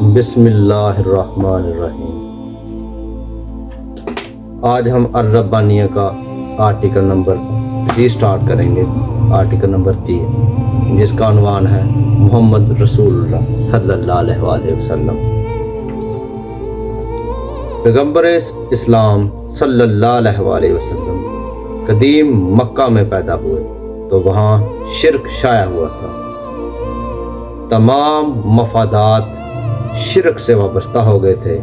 بسم اللہ الرحمن الرحیم۔ آج ہم الربانیہ کا آرٹیکل نمبر 3 سٹارٹ کریں گے۔ آرٹیکل نمبر 3 جس کا عنوان ہے محمد رسول اللہ صلی اللہ علیہ وآلہ وسلم۔ پیغمبر اسلام صلی اللہ علیہ وآلہ وسلم قدیم مکہ میں پیدا ہوئے تو وہاں شرک شائع ہوا تھا۔ تمام مفادات شرک سے وابستہ ہو گئے تھے،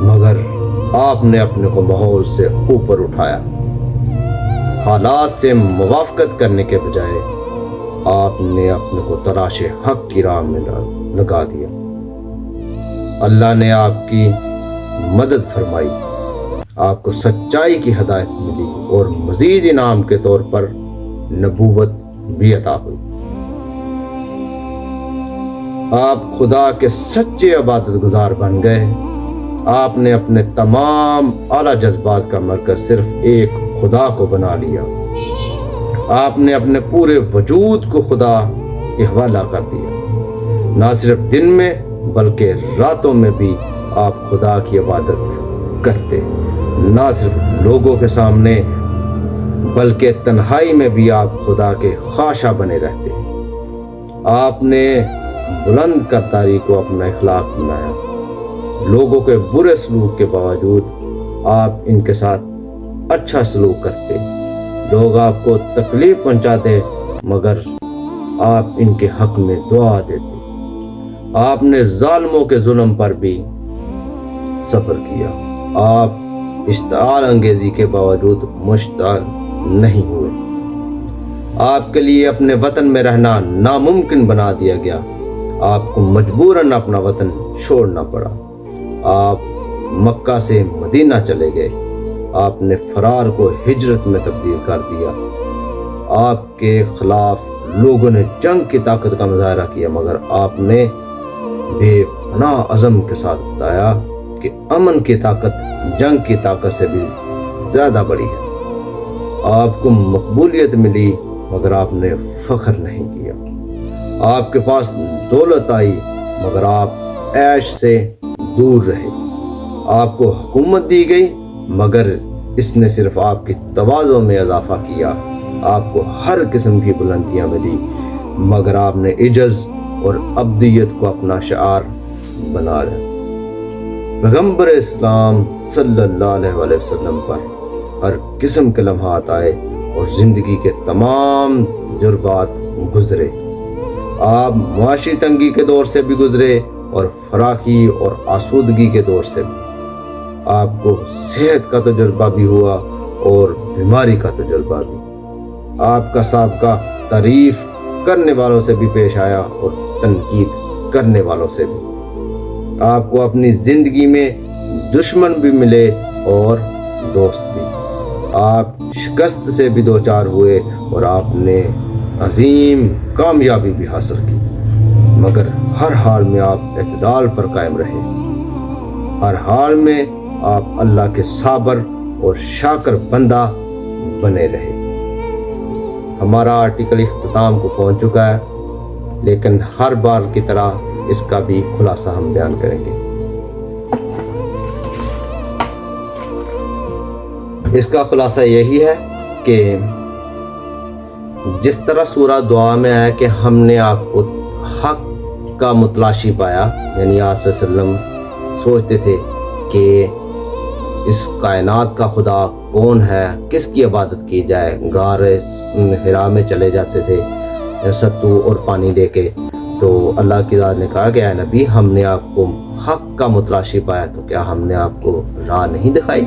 مگر آپ نے اپنے کو ماحول سے اوپر اٹھایا۔ حالات سے موافقت کرنے کے بجائے آپ نے اپنے کو تراش حق کی راہ میں لگا دیا۔ اللہ نے آپ کی مدد فرمائی، آپ کو سچائی کی ہدایت ملی اور مزید انعام کے طور پر نبوت بھی عطا ہوئی۔ آپ خدا کے سچے عبادت گزار بن گئے۔ آپ نے اپنے تمام اعلیٰ جذبات کا مرکز صرف ایک خدا کو بنا لیا۔ آپ نے اپنے پورے وجود کو خدا کے حوالہ کر دیا۔ نہ صرف دن میں بلکہ راتوں میں بھی آپ خدا کی عبادت کرتے۔ نہ صرف لوگوں کے سامنے بلکہ تنہائی میں بھی آپ خدا کے خاشع بنے رہتے۔ آپ نے بلند کرداری کو اپنا اخلاق بنایا۔ لوگوں کے برے سلوک کے باوجود آپ ان کے ساتھ اچھا سلوک کرتے۔ لوگ آپ کو تکلیف پہنچاتے مگر آپ ان کے حق میں دعا دیتے۔ آپ نے ظالموں کے ظلم پر بھی صبر کیا۔ آپ اشتعال انگیزی کے باوجود مشتعل نہیں ہوئے۔ آپ کے لیے اپنے وطن میں رہنا ناممکن بنا دیا گیا۔ آپ کو مجبوراً اپنا وطن چھوڑنا پڑا۔ آپ مکہ سے مدینہ چلے گئے۔ آپ نے فرار کو ہجرت میں تبدیل کر دیا۔ آپ کے خلاف لوگوں نے جنگ کی طاقت کا مظاہرہ کیا، مگر آپ نے بے پناہ عزم کے ساتھ بتایا کہ امن کی طاقت جنگ کی طاقت سے بھی زیادہ بڑی ہے۔ آپ کو مقبولیت ملی مگر آپ نے فخر نہیں کیا۔ آپ کے پاس دولت آئی مگر آپ عیش سے دور رہے۔ آپ کو حکومت دی گئی مگر اس نے صرف آپ کی تواضع میں اضافہ کیا۔ آپ کو ہر قسم کی بلندیاں ملی مگر آپ نے عجز اور عبدیت کو اپنا شعار بنا لیا۔ پیغمبر اسلام صلی اللہ علیہ وآلہ وسلم پر ہر قسم کے لمحات آئے اور زندگی کے تمام تجربات گزرے۔ آپ معاشی تنگی کے دور سے بھی گزرے اور فراخی اور آسودگی کے دور سے بھی۔ آپ کو صحت کا تجربہ بھی ہوا اور بیماری کا تجربہ بھی۔ آپ کا سابقہ تعریف کرنے والوں سے بھی پیش آیا اور تنقید کرنے والوں سے بھی۔ آپ کو اپنی زندگی میں دشمن بھی ملے اور دوست بھی۔ آپ شکست سے بھی دوچار ہوئے اور آپ نے عظیم کامیابی بھی حاصل کی، مگر ہر حال میں آپ اعتدال پر قائم رہے۔ ہر حال میں آپ اللہ کے صابر اور شاکر بندہ بنے رہے۔ ہمارا آرٹیکل اختتام کو پہنچ چکا ہے، لیکن ہر بار کی طرح اس کا بھی خلاصہ ہم بیان کریں گے۔ اس کا خلاصہ یہی ہے کہ جس طرح سورہ دعا میں آیا کہ ہم نے آپ کو حق کا متلاشی پایا، یعنی آپ صلی اللہ علیہ وسلم سوچتے تھے کہ اس کائنات کا خدا کون ہے، کس کی عبادت کی جائے۔ غار حرا میں چلے جاتے تھے ستو اور پانی لے کے، تو اللہ کی ذات نے کہا کہ اے نبی، ہم نے آپ کو حق کا متلاشی پایا تو کیا ہم نے آپ کو راہ نہیں دکھائی؟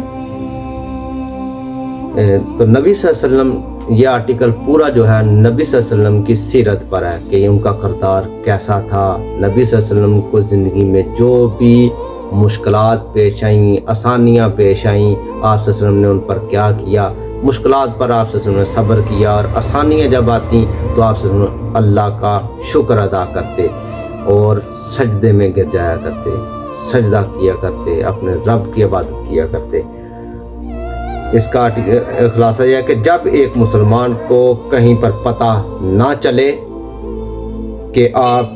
تو نبی صلی اللہ علیہ وسلم، یہ آرٹیکل پورا جو ہے نبی صلی اللہ علیہ وسلم کی سیرت پر ہے کہ ان کا کردار کیسا تھا۔ نبی صلی اللہ علیہ وسلم کو زندگی میں جو بھی مشکلات پیش آئیں، آسانیاں پیش آئیں، آپ صلی اللہ علیہ وسلم نے ان پر کیا کیا۔ مشکلات پر آپ صلی اللہ علیہ وسلم نے صبر کیا اور آسانیاں جب آتیں تو آپ صلی اللہ علیہ وسلم اللہ کا شکر ادا کرتے اور سجدے میں گر جایا کرتے، سجدہ کیا کرتے، اپنے رب کی عبادت کیا کرتے۔ اس کا خلاصہ یہ ہے کہ جب ایک مسلمان کو کہیں پر پتہ نہ چلے کہ آپ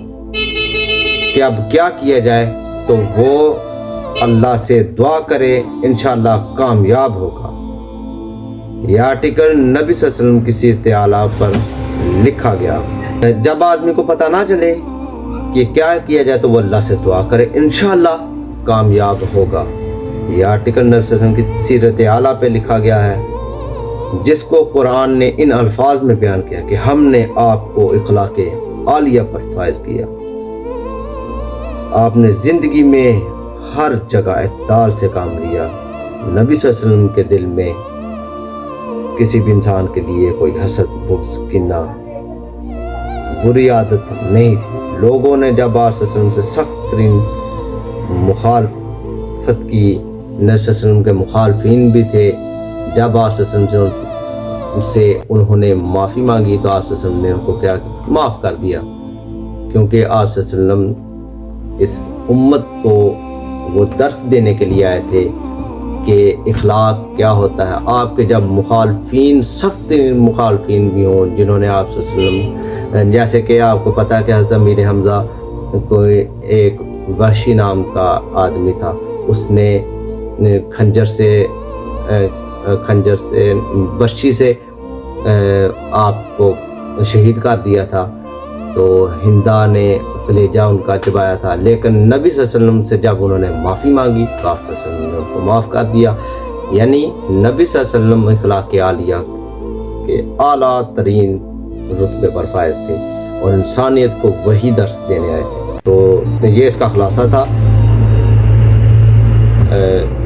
کہ اب کیا کیا جائے، تو وہ اللہ سے دعا کرے، انشاءاللہ کامیاب ہوگا۔ یہ آرٹیکل نبی صلی اللہ علیہ وسلم کی سیرت اعلیٰ پر لکھا گیا۔ جب آدمی کو پتہ نہ چلے کہ کیا کیا جائے تو وہ اللہ سے دعا کرے، انشاءاللہ کامیاب ہوگا۔ یہ آرٹیکل نبی صلی اللہ علیہ وسلم کی سیرت اعلیٰ پہ لکھا گیا ہے، جس کو قرآن نے ان الفاظ میں بیان کیا کہ ہم نے آپ کو اخلاق عالیہ پر فائز کیا۔ آپ نے زندگی میں ہر جگہ اعتدال سے کام لیا۔ نبی صلی اللہ علیہ وسلم کے دل میں کسی بھی انسان کے لیے کوئی حسد، بغض، کینہ، بری عادت نہیں تھی۔ لوگوں نے جب آپ صلی اللہ علیہ وسلم سے سخت ترین مخالفت کی، نبی صلی اللہ علیہ وسلم کے مخالفین بھی تھے، جب آپ صلی اللہ علیہ وسلم سے انہوں نے معافی مانگی تو آپ صلی اللہ علیہ وسلم نے ان کو کیا معاف کر دیا، کیونکہ آپ صلی اللہ علیہ وسلم اس امت کو وہ درس دینے کے لیے آئے تھے کہ اخلاق کیا ہوتا ہے۔ آپ کے جب مخالفین، سخت مخالفین بھی ہوں، جنہوں نے آپ صلی اللہ علیہ وسلم، جیسے کہ آپ کو پتہ ہے کہ حضرت امیر حمزہ کوئی ایک وحشی نام کا آدمی تھا، اس نے خنجر سے وحشی سے آپ کو شہید کر دیا تھا، تو ہندا نے کلیجہ ان کا چبایا تھا، لیکن نبی صلی اللہ علیہ وسلم سے جب انہوں نے معافی مانگی تو آپ صلی اللہ علیہ وسلم نے ان کو معاف کر دیا۔ یعنی نبی صلی اللہ علیہ وسلم اخلاق عالیہ کے اعلیٰ ترین رتبے پر فائز تھے اور انسانیت کو وہی درس دینے آئے تھے۔ تو یہ اس کا خلاصہ تھا۔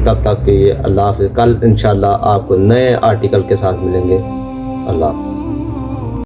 تب تک کہ اللہ حافظ، کل انشاءاللہ آپ کو نئے آرٹیکل کے ساتھ ملیں گے۔ اللہ حافظ۔